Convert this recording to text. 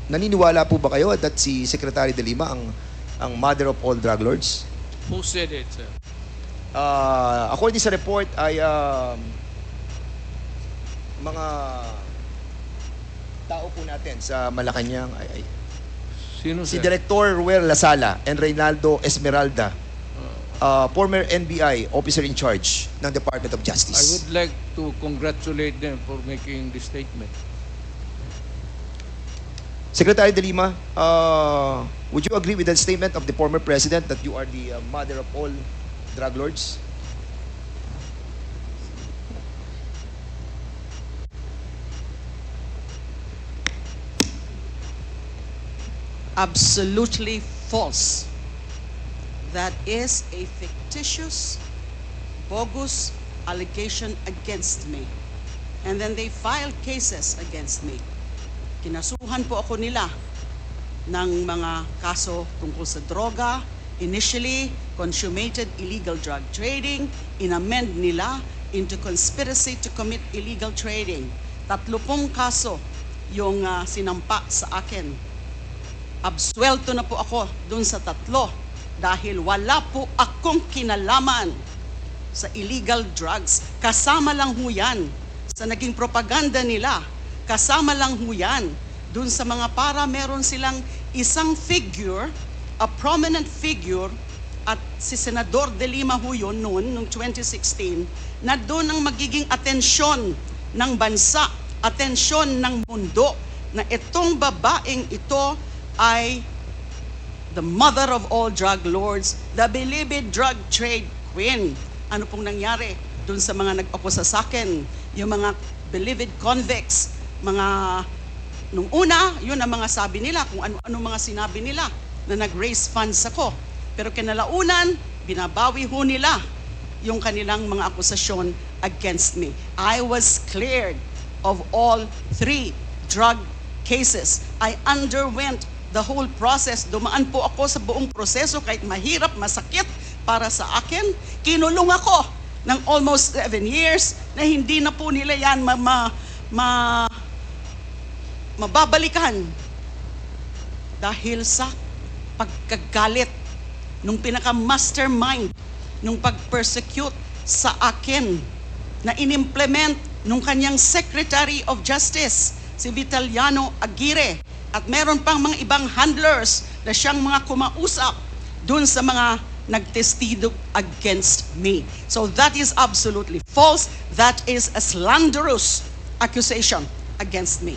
naniniwala po ba kayo that si Secretary De Lima ang mother of all drug lords? Who said it, sir? According sa report ay mga tao po natin sa Malacanang ay Sino, si sir? Director Ruel Lasala and Reynaldo Esmeralda, former NBI officer in charge ng Department of I Justice. would like to congratulate them for making this statement. Secretary De Lima, would you agree with the statement of the former president that you are the mother of all drug lords? Absolutely false. That is a fictitious, bogus allegation against me. And then they filed cases against me. Kinasuhan po ako nila ng mga kaso tungkol sa droga. Initially, consummated illegal drug trading. Inamend nila into conspiracy to commit illegal trading. 30 kaso yung sinampa sa akin. Absuelto na po ako dun sa 3 dahil wala po akong kinalaman sa illegal drugs. Kasama lang ho yan sa naging propaganda nila. Kasama lang ho yan dun sa mga para meron silang isang figure, a prominent figure, at si Senador De Lima ho yun noon, noong 2016, na doon ang magiging atensyon ng bansa, atensyon ng mundo, na itong babaeng ito ay the mother of all drug lords, the beloved drug trade queen. Ano pong nangyari dun sa mga nag-akusa sa akin? Yung mga beloved convicts, mga nung una, yun ang mga sabi nila, kung ano-ano mga sinabi nila na nag-raise funds ako. Pero kinalaunan, binabawi ho nila yung kanilang mga akusasyon against me. I was cleared of all 3 drug cases. I underwent the whole process. Dumaan po ako sa buong proseso kahit mahirap, masakit para sa akin. Kinulong ako ng almost 7 years na hindi na po nila yan mababalikan dahil sa pagkagalit nung pinaka-mastermind nung pag-persecute sa akin na inimplement nung kanyang Secretary of Justice, si Vitaliano Aguirre. At meron pang mga ibang handlers na siyang mga kumausap dun sa mga nagtestigo against me. So that is absolutely false. That is a slanderous accusation against me.